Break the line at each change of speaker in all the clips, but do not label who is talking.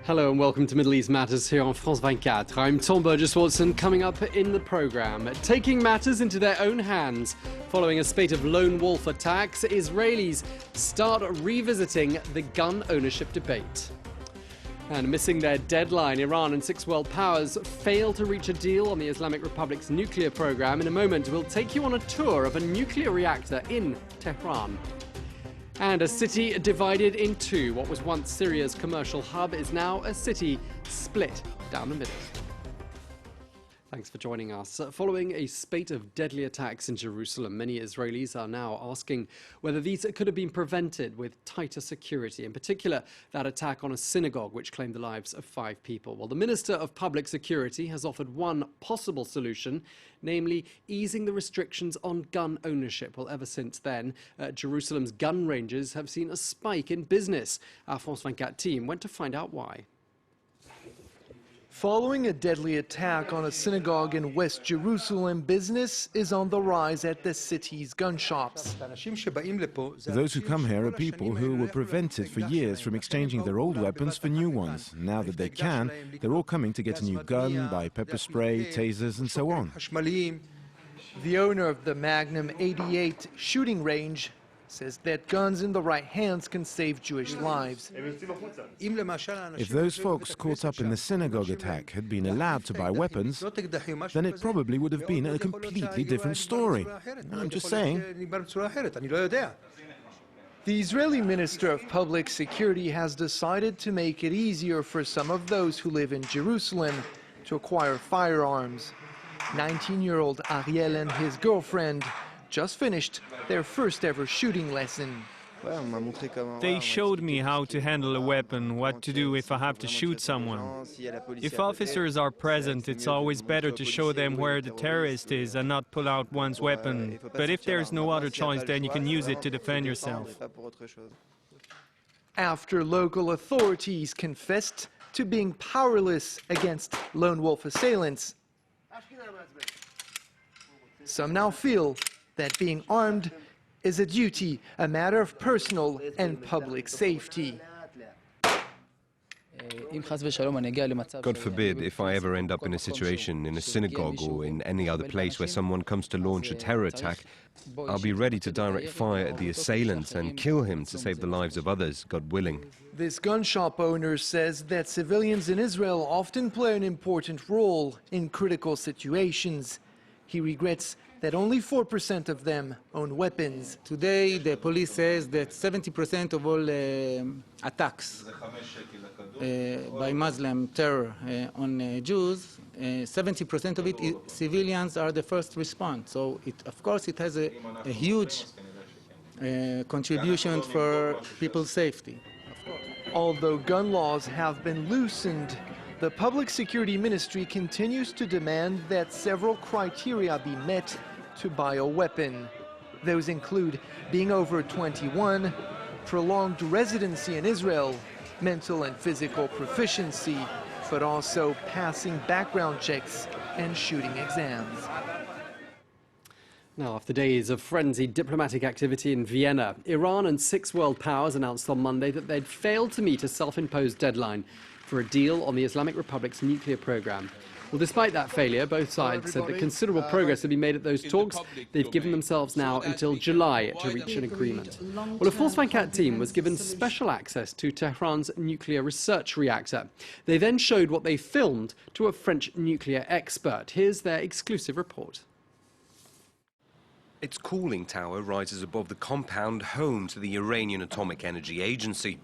Hello and welcome to Middle East Matters here on France 24. I'm Tom Burgess-Watson. Coming up in the programme, taking matters into their own hands. Following a spate of lone wolf attacks, Israelis start revisiting the gun ownership debate. And missing their deadline, Iran and six world powers fail to reach a deal on the Islamic Republic's nuclear programme. In a moment, we'll take you on a tour of a nuclear reactor in Tehran. And a city divided in two. What was once Syria's commercial hub is now a city split down the middle. Thanks for joining us. Following a spate of deadly attacks in Jerusalem, many Israelis are now asking whether these could have been prevented with tighter security. In particular, that attack on a synagogue which claimed the lives of 5 people. Well, the Minister of Public Security has offered one possible solution, namely easing the restrictions on gun ownership. Well, ever since then, Jerusalem's gun ranges have seen a spike in business. Our France 24 team went to find out why.
Following a deadly attack on a synagogue in West Jerusalem, business is on the rise at the city's gun shops.
Those who come here are people who were prevented for years from exchanging their old weapons for new ones. Now that they can, they're all coming to get a new gun, buy pepper spray, tasers and so on.
The owner of the Magnum 88 shooting range says that guns in the right hands can save Jewish lives.
If those folks caught up in the synagogue attack had been allowed to buy weapons, then it probably would have been a completely different story. I'm just saying.
The Israeli Minister of Public Security has decided to make it easier for some of those who live in Jerusalem to acquire firearms. 19-year-old Ariel and his girlfriend just finished their first ever shooting lesson.
They showed me how to handle a weapon, what to do if I have to shoot someone. If officers are present, it's always better to show them where the terrorist is and not pull out one's weapon. But if there's no other choice, then you can use it to defend yourself.
After local authorities confessed to being powerless against lone wolf assailants, some now feel that being armed is a duty, a matter of personal and public safety.
God forbid if I ever end up in a situation in a synagogue or in any other place where someone comes to launch a terror attack, I'll be ready to direct fire at the assailant and kill him to save the lives of others, God willing.
This gun shop owner says that civilians in Israel often play an important role in critical situations. He regrets that only 4% of them own weapons.
Today, the police says that 70% of all attacks by Muslim terror on Jews, 70% of it, civilians are the first response. So, of course, it has a huge contribution for people's safety.
Although gun laws have been loosened, the Public Security Ministry continues to demand that several criteria be met to buy a weapon. Those include being over 21, prolonged residency in Israel, mental and physical proficiency, but also passing background checks and shooting exams.
Now, after days of frenzied diplomatic activity in Vienna, Iran and 6 world powers announced on Monday that they'd failed to meet a self-imposed deadline for a deal on the Islamic Republic's nuclear programme. Well, despite that failure, both sides said that considerable progress had been made at those talks. They've given themselves now until July to reach an agreement. Well, a France 24 team was given special access to Tehran's nuclear research reactor. They then showed what they filmed to a French nuclear expert. Here's their exclusive report.
Its cooling tower rises above the compound home to the Iranian Atomic Energy Agency.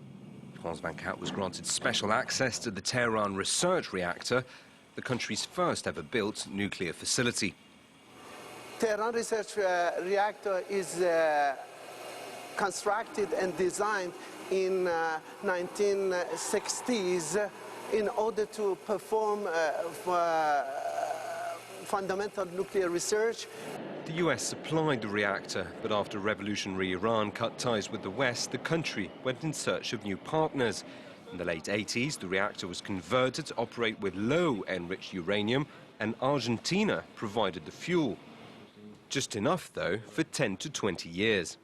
France 24 was granted special access to the Tehran research reactor, the country's first ever built nuclear facility.
Tehran research reactor is constructed and designed in 1960s in order to perform fundamental nuclear research.
The US supplied the reactor, but after revolutionary Iran cut ties with the West, the country went in search of new partners. In the late 80s, the reactor was converted to operate with low-enriched uranium, and Argentina provided the fuel. Just enough, though, for 10 to 20 years.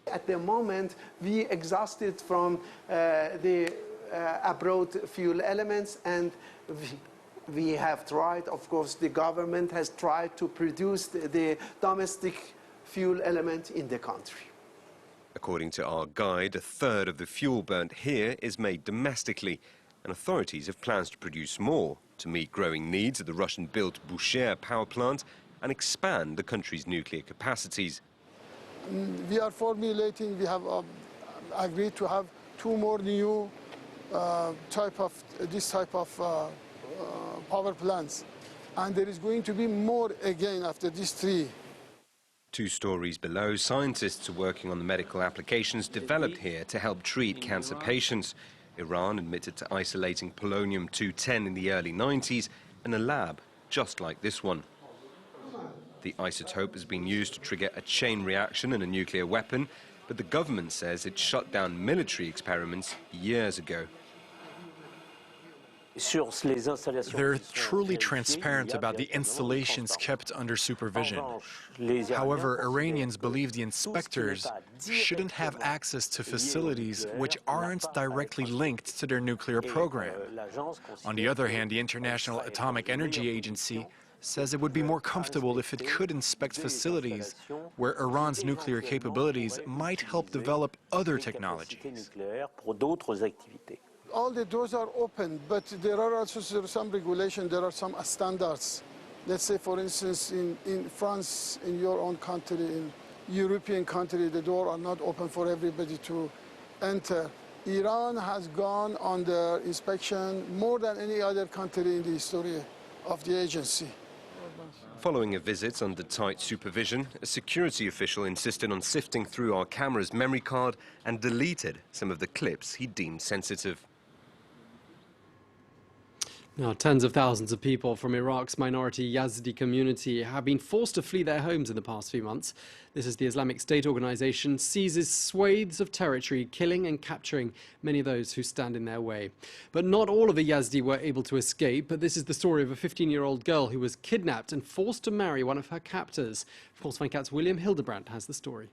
At the moment, we exhausted from the abroad fuel elements, and we have tried, of course, the government has tried to produce the domestic fuel element in the country.
According to our guide, a third of the fuel burnt here is made domestically, and authorities have plans to produce more to meet growing needs at the Russian-built Bushehr power plant and expand the country's nuclear capacities.
We are formulating, we have agreed to have 2 more new this type of power plants. And there is going to be more again after these 3.
2 stories below, scientists are working on the medical applications developed here to help treat cancer patients. Iran admitted to isolating polonium-210 in the early 90s in a lab just like this one. The isotope has been used to trigger a chain reaction in a nuclear weapon, but the government says it shut down military experiments years ago.
They're truly transparent about the installations kept under supervision. However, Iranians believe the inspectors shouldn't have access to facilities which aren't directly linked to their nuclear program. On the other hand, the International Atomic Energy Agency says it would be more comfortable if it could inspect facilities where Iran's nuclear capabilities might help develop other technologies.
All the doors are open, but there are also some regulation, there are some standards. Let's say, for instance, in France, in your own country, in European country, the doors are not open for everybody to enter. Iran has gone under inspection more than any other country in the history of the agency.
Following a visit under tight supervision, a security official insisted on sifting through our camera's memory card and deleted some of the clips he deemed sensitive.
Now, tens of thousands of people from Iraq's minority Yazidi community have been forced to flee their homes in the past few months. This as the Islamic State organization seizes swathes of territory, killing and capturing many of those who stand in their way. But not all of the Yazidi were able to escape. This is the story of a 15-year-old girl who was kidnapped and forced to marry one of her captors. France 24's William Hildebrandt has the story.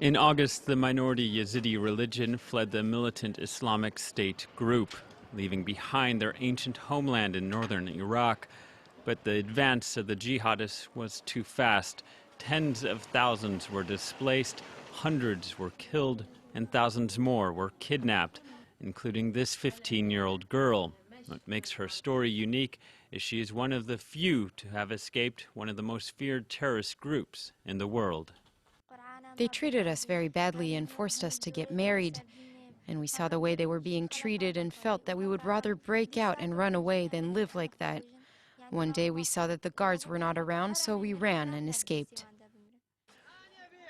In August, the minority Yazidi religion fled the militant Islamic State group, leaving behind their ancient homeland in northern Iraq. But the advance of the jihadists was too fast. Tens of thousands were displaced, hundreds were killed, and thousands more were kidnapped, including this 15-year-old girl. What makes her story unique is she is one of the few to have escaped one of the most feared terrorist groups in the world.
They treated us very badly and forced us to get married. And we saw the way they were being treated and felt that we would rather break out and run away than live like that. One day we saw that the guards were not around, so we ran and escaped.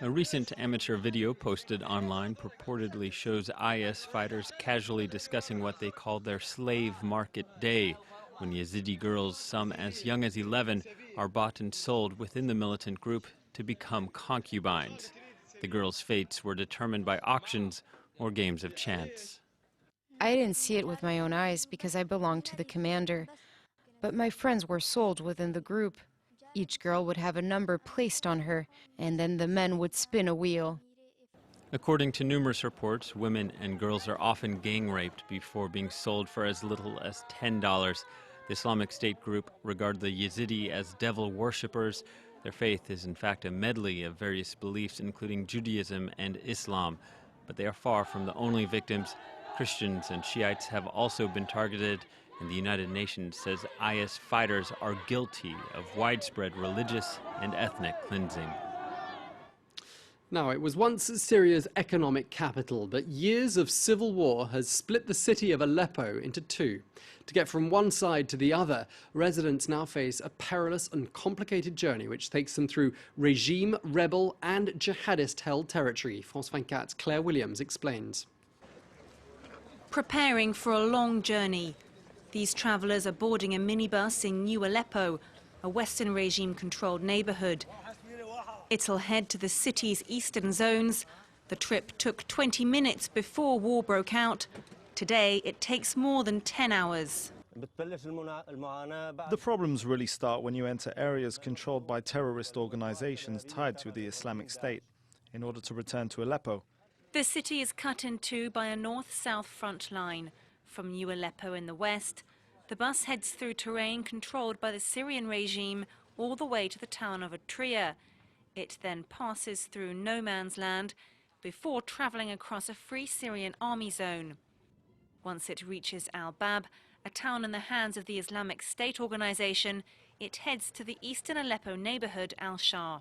A recent amateur video posted online purportedly shows IS fighters casually discussing what they called their slave market day, when Yazidi girls, some as young as 11, are bought and sold within the militant group to become concubines. The girls' fates were determined by auctions or games of chance.
I didn't see it with my own eyes because I belonged to the commander. But my friends were sold within the group. Each girl would have a number placed on her, and then the men would spin a wheel.
According to numerous reports, women and girls are often gang raped before being sold for as little as $10. The Islamic State group regard the Yazidi as devil worshippers. Their faith is in fact a medley of various beliefs, including Judaism and Islam. But they are far from the only victims. Christians and Shiites have also been targeted, and the United Nations says IS fighters are guilty of widespread religious and ethnic cleansing.
Now, it was once Syria's economic capital, but years of civil war has split the city of Aleppo into two. To get from one side to the other, residents now face a perilous and complicated journey which takes them through regime, rebel and jihadist-held territory. France 24's Claire Williams explains.
Preparing for a long journey. These travellers are boarding a minibus in New Aleppo, a Western regime-controlled neighbourhood. It'll head to the city's eastern zones. The trip took 20 minutes before war broke out. Today, it takes more than 10 hours.
The problems really start when you enter areas controlled by terrorist organizations tied to the Islamic State. In order to return to Aleppo,
The city is cut in two by a north-south front line. From New Aleppo in the west, the bus heads through terrain controlled by the Syrian regime all the way to the town of Atria. It then passes through no man's land before travelling across a free Syrian army zone. Once it reaches Al-Bab, a town in the hands of the Islamic State organization, it heads to the eastern Aleppo neighborhood Al-Shah.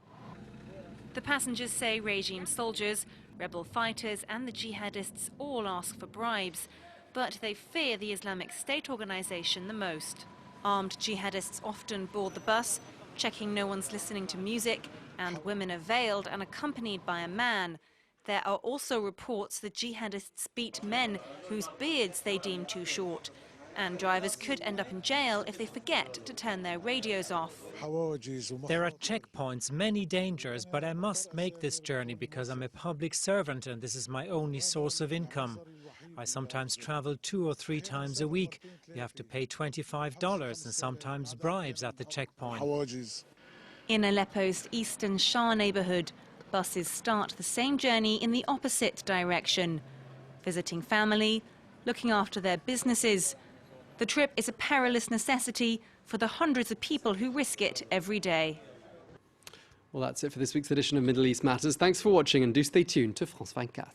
The passengers say regime soldiers, rebel fighters and the jihadists all ask for bribes, but they fear the Islamic State organization the most. Armed jihadists often board the bus, checking no one's listening to music, and women are veiled and accompanied by a man. There are also reports the jihadists beat men whose beards they deem too short, and drivers could end up in jail if they forget to turn their radios off.
There are checkpoints, many dangers, but I must make this journey because I'm a public servant and this is my only source of income. I sometimes travel 2 or 3 times a week. You have to pay $25 and sometimes bribes at the checkpoint.
In Aleppo's eastern Shah neighborhood, buses start the same journey in the opposite direction, visiting family, looking after their businesses. The trip is a perilous necessity for the hundreds of people who risk it every day.
Well, that's it for this week's edition of Middle East Matters. Thanks for watching and do stay tuned to France 24.